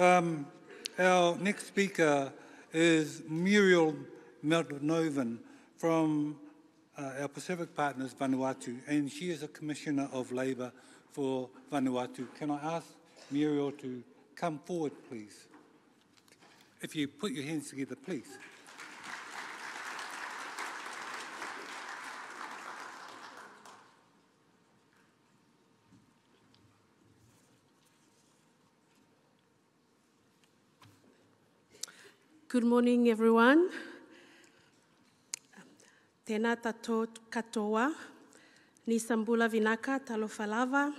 Our next speaker is Muriel Meltnoven from our Pacific partners, Vanuatu, and she is a Commissioner of Labour for Vanuatu. Can I ask Muriel to come forward, please? If you put your hands together, please. Good morning, everyone. Tēnā tātou katoa, ni Sambula Vinaka Talofalava,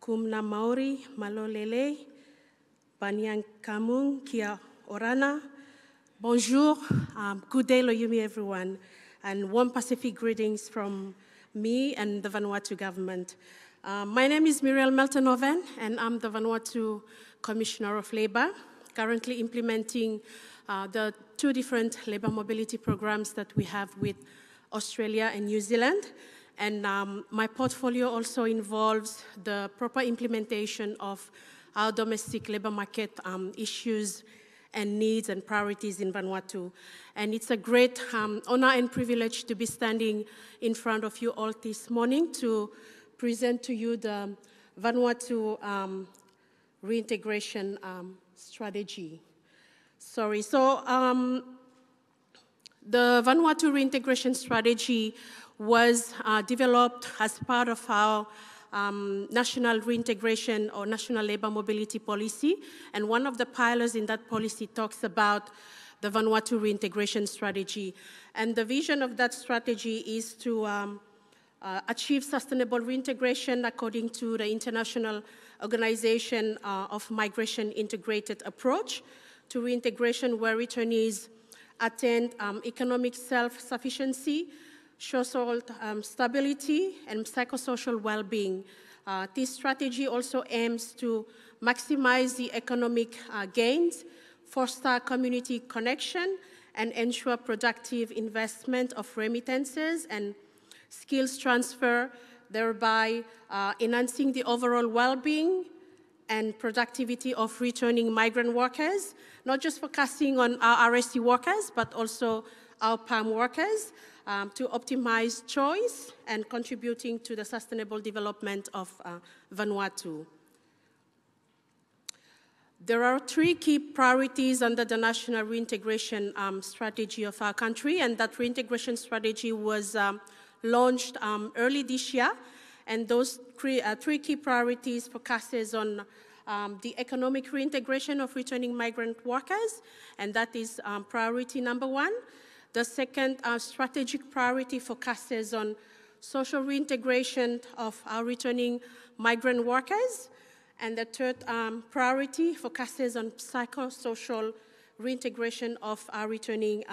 Kumna Maori, Malolele, Banyang Kamung, Kia Orana. Bonjour, good day, Loyumi, everyone, and warm Pacific greetings from me and the Vanuatu government. My name is Muriel Meltnoven, and I'm the Vanuatu Commissioner of Labour, currently implementing the two different labour mobility programs that we have with Australia and New Zealand. And my portfolio also involves the proper implementation of our domestic labour market issues and needs and priorities in Vanuatu. And it's a great honor and privilege to be standing in front of you all this morning to present to you the Vanuatu reintegration strategy. So the Vanuatu reintegration strategy was developed as part of our national reintegration or national labour mobility policy. And one of the pillars in that policy talks about the Vanuatu reintegration strategy. And the vision of that strategy is to achieve sustainable reintegration according to the International Organization of Migration Integrated Approach to reintegration, where returnees attain economic self-sufficiency, social stability, and psychosocial well-being. This strategy also aims to maximize the economic gains, foster community connection, and ensure productive investment of remittances and skills transfer, thereby enhancing the overall well-being and productivity of returning migrant workers, not just focusing on our RSC workers, but also our PALM workers, to optimize choice and contributing to the sustainable development of Vanuatu. There are three key priorities under the national reintegration strategy of our country, and that reintegration strategy was launched early this year. And those three key priorities focuses on the economic reintegration of returning migrant workers, and that is priority number one. The second strategic priority focuses on social reintegration of our returning migrant workers, and the third priority focuses on psychosocial reintegration of our returning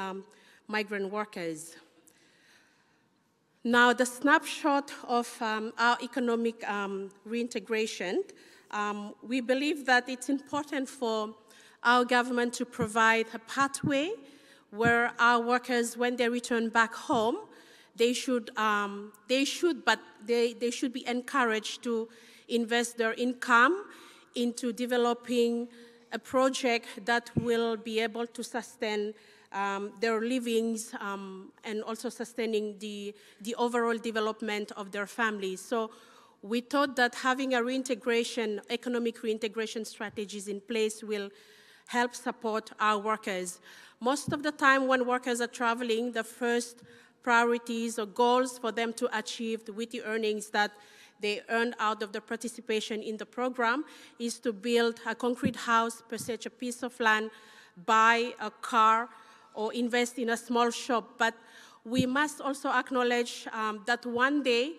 migrant workers. Now, the snapshot of our economic reintegration, we believe that it's important for our government to provide a pathway where our workers, when they return back home, they should be encouraged to invest their income into developing a project that will be able to sustain their livings and also sustaining the overall development of their families. So we thought that having a reintegration, economic reintegration strategies in place will help support our workers. Most of the time when workers are traveling, the first priorities or goals for them to achieve with the earnings that they earn out of the participation in the program is to build a concrete house, purchase a piece of land, buy a car, or invest in a small shop. But we must also acknowledge that one day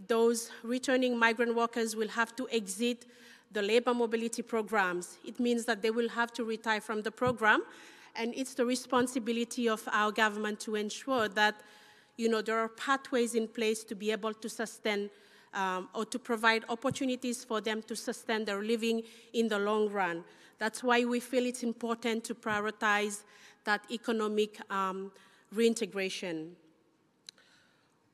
those returning migrant workers will have to exit the labor mobility programs. It means that they will have to retire from the program, and it's the responsibility of our government to ensure that there are pathways in place to be able to sustain or to provide opportunities for them to sustain their living in the long run. That's why we feel it's important to prioritize that economic reintegration.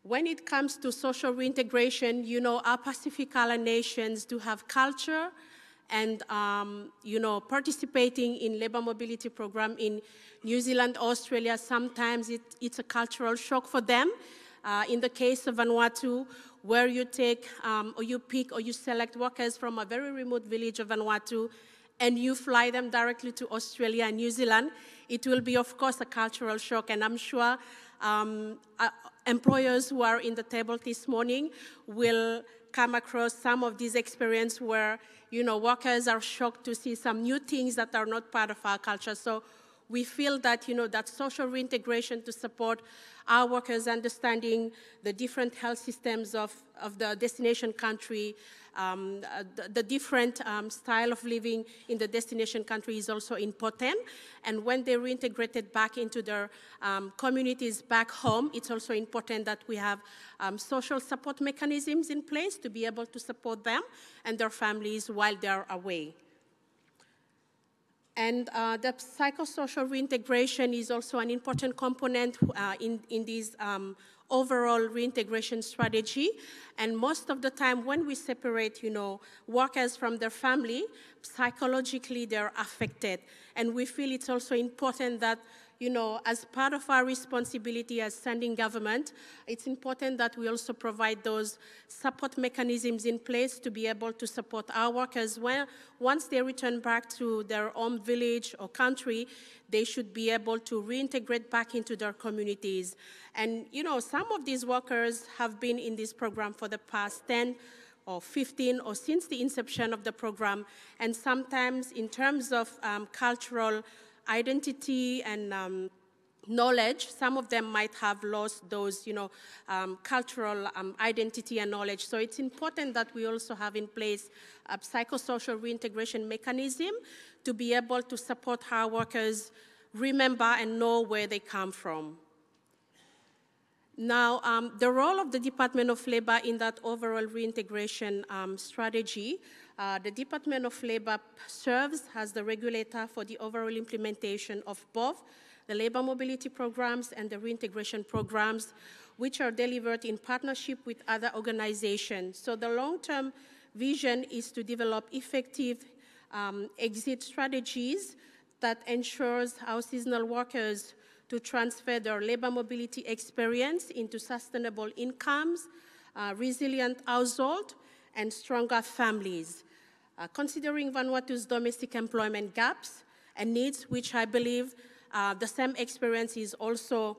When it comes to social reintegration, our Pacific Island nations do have culture and participating in labor mobility program in New Zealand, Australia, sometimes it's a cultural shock for them. In the case of Vanuatu, where you take or you pick or you select workers from a very remote village of Vanuatu and you fly them directly to Australia and New Zealand, it will be, of course, a cultural shock. And I'm sure employers who are in the table this morning will come across some of these experiences where, workers are shocked to see some new things that are not part of our culture. So we feel that, that social reintegration to support our workers understanding the different health systems of the destination country, the different style of living in the destination country is also important. And when they're reintegrated back into their communities back home, it's also important that we have social support mechanisms in place to be able to support them and their families while they're away. And the psychosocial reintegration is also an important component in this overall reintegration strategy. And most of the time when we separate, workers from their family, psychologically they're affected. And we feel it's also important that, as part of our responsibility as standing government, it's important that we also provide those support mechanisms in place to be able to support our workers. Once they return back to their own village or country, they should be able to reintegrate back into their communities. And, some of these workers have been in this program for the past 10 or 15 or since the inception of the program. And sometimes in terms of cultural identity and knowledge, some of them might have lost those, cultural identity and knowledge. So it's important that we also have in place a psychosocial reintegration mechanism to be able to support our workers remember and know where they come from. Now, the role of the Department of Labor in that overall reintegration strategy, the Department of Labor serves as the regulator for the overall implementation of both the labor mobility programs and the reintegration programs, which are delivered in partnership with other organizations. So the long-term vision is to develop effective exit strategies that ensures our seasonal workers to transfer their labor mobility experience into sustainable incomes, resilient household, and stronger families. Considering Vanuatu's domestic employment gaps and needs, which I believe the same experience is also,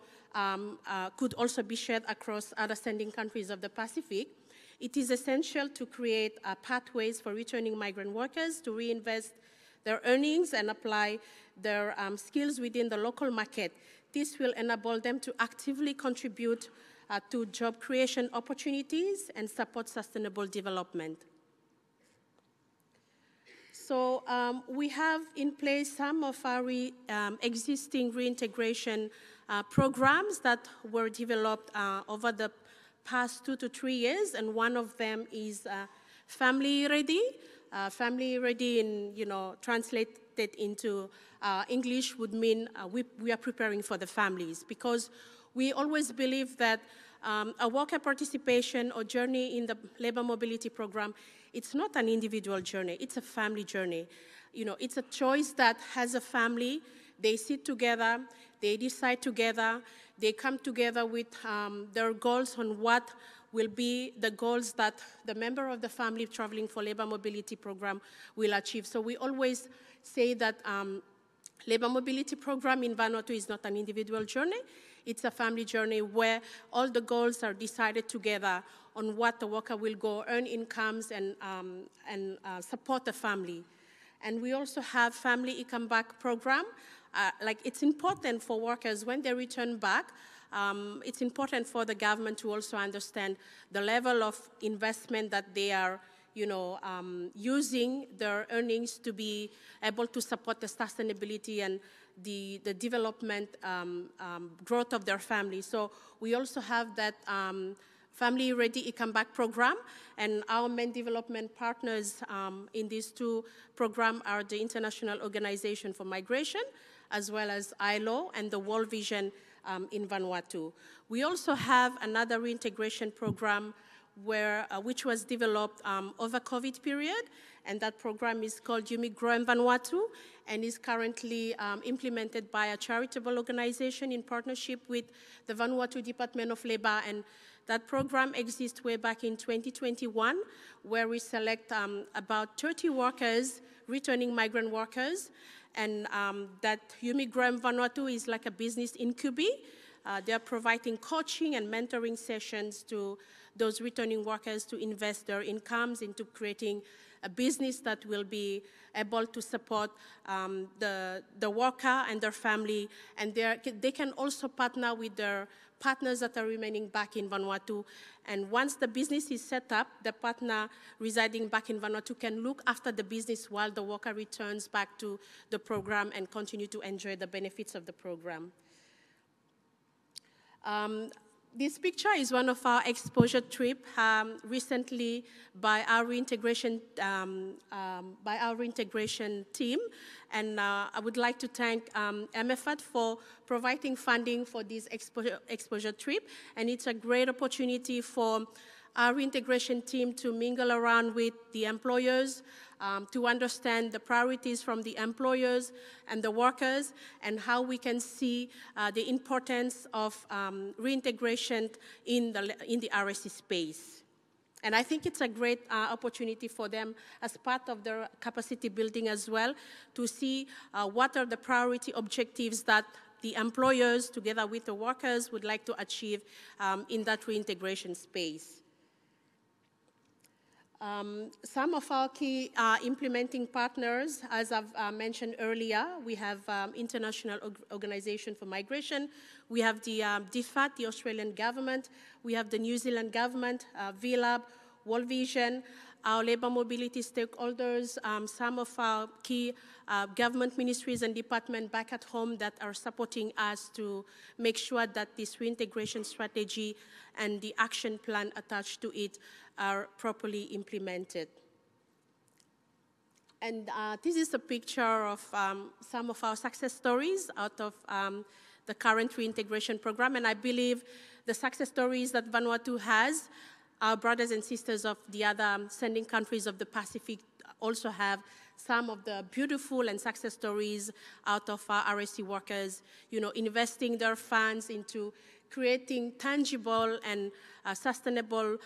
could also be shared across other standing countries of the Pacific, it is essential to create pathways for returning migrant workers to reinvest their earnings and apply their skills within the local market. This will enable them to actively contribute to job creation opportunities and support sustainable development. So we have in place some of our existing reintegration programs that were developed over the past 2 to 3 years, and one of them is Family Ready. Family Ready, translated into English would mean we are preparing for the families, because we always believe that a worker participation or journey in the labor mobility program, it's not an individual journey, it's a family journey. It's a choice that has a family, they sit together, they decide together, they come together with their goals on what will be the goals that the member of the family traveling for labor mobility program will achieve. So we always say that labor mobility program in Vanuatu is not an individual journey, it's a family journey where all the goals are decided together on what the worker will go earn incomes and support the family. And we also have Family Come Back program. It's important for workers when they return back, it's important for the government to also understand the level of investment that they are using their earnings to be able to support the sustainability and the development growth of their family. So we also have that Family Ready Come Back program, and our main development partners in these two programs are the International Organization for Migration, as well as ILO and the World Vision in Vanuatu. We also have another reintegration program which was developed over COVID period, and that program is called Yumi Grow Vanuatu, and is currently implemented by a charitable organization in partnership with the Vanuatu Department of Labor. And that program exists way back in 2021, where we select about 30 workers, returning migrant workers, and that Yumi Grow Vanuatu is like a business incubator. They're providing coaching and mentoring sessions to those returning workers to invest their incomes into creating a business that will be able to support the worker and their family. And they can also partner with their partners that are remaining back in Vanuatu. And once the business is set up, the partner residing back in Vanuatu can look after the business while the worker returns back to the program and continue to enjoy the benefits of the program. This picture is one of our exposure trip recently by our reintegration team, and I would like to thank MFAT for providing funding for this exposure trip, and it's a great opportunity for our reintegration team to mingle around with the employers, to understand the priorities from the employers and the workers, and how we can see the importance of reintegration in the RSE space. And I think it's a great opportunity for them as part of their capacity building as well, to see what are the priority objectives that the employers, together with the workers, would like to achieve in that reintegration space. Some of our key implementing partners, as I've mentioned earlier, we have International Organization for Migration, we have the DFAT, the Australian government, we have the New Zealand government, VLAB, World Vision, our labour mobility stakeholders, some of our key government ministries and departments back at home that are supporting us to make sure that this reintegration strategy and the action plan attached to it are properly implemented. And this is a picture of some of our success stories out of the current reintegration program, and I believe the success stories that Vanuatu has, our brothers and sisters of the other sending countries of the Pacific also have some of the beautiful and success stories out of our RSE workers, you know, investing their funds into creating tangible and sustainable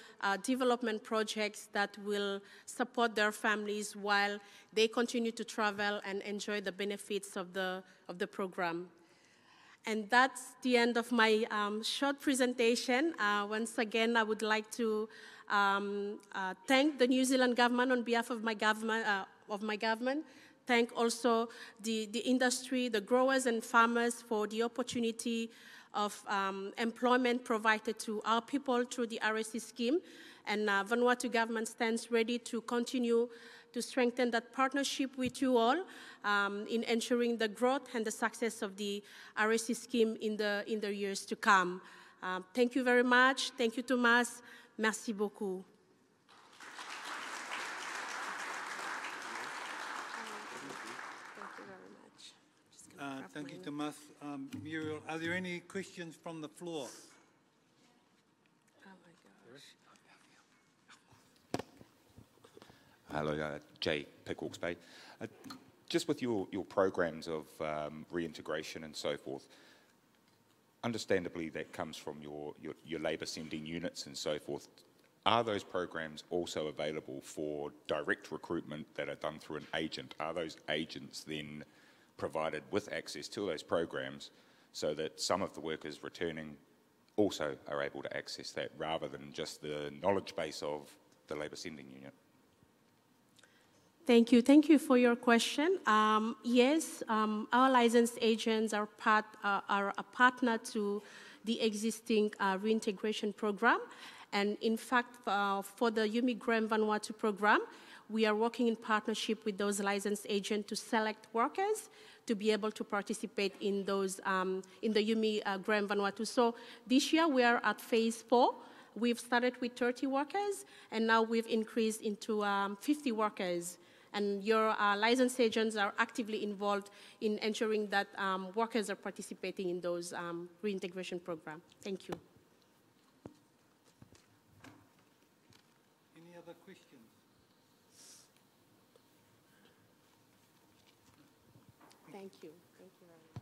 development projects that will support their families while they continue to travel and enjoy the benefits of the program. And that's the end of my short presentation. Once again, I would like to thank the New Zealand government on behalf of my government. Thank also the industry, the growers and farmers for the opportunity of employment provided to our people through the RSE scheme. And Vanuatu government stands ready to continue to strengthen that partnership with you all in ensuring the growth and the success of the RSE scheme in the years to come. Thank you very much. Thank you, Thomas. Merci beaucoup. Thank you, Tomas. Muriel, are there any questions from the floor? Oh my gosh. Hello, Jay Pickwalks Bay. Just with your programs of reintegration and so forth, understandably that comes from your labour sending units and so forth. Are those programs also available for direct recruitment that are done through an agent? Are those agents then provided with access to those programs so that some of the workers returning also are able to access that rather than just the knowledge base of the labour sending unit? Thank you for your question. Yes, our licensed agents are a partner to the existing reintegration program. And in fact, for the Yumi Grow Vanuatu program, we are working in partnership with those licensed agents to select workers to be able to participate in those in the Yumi Grow Vanuatu. So this year we are at phase 4. We've started with 30 workers, and now we've increased into 50 workers. And your licensed agents are actively involved in ensuring that workers are participating in those reintegration programs. Thank you. Thank you. Thank you very much.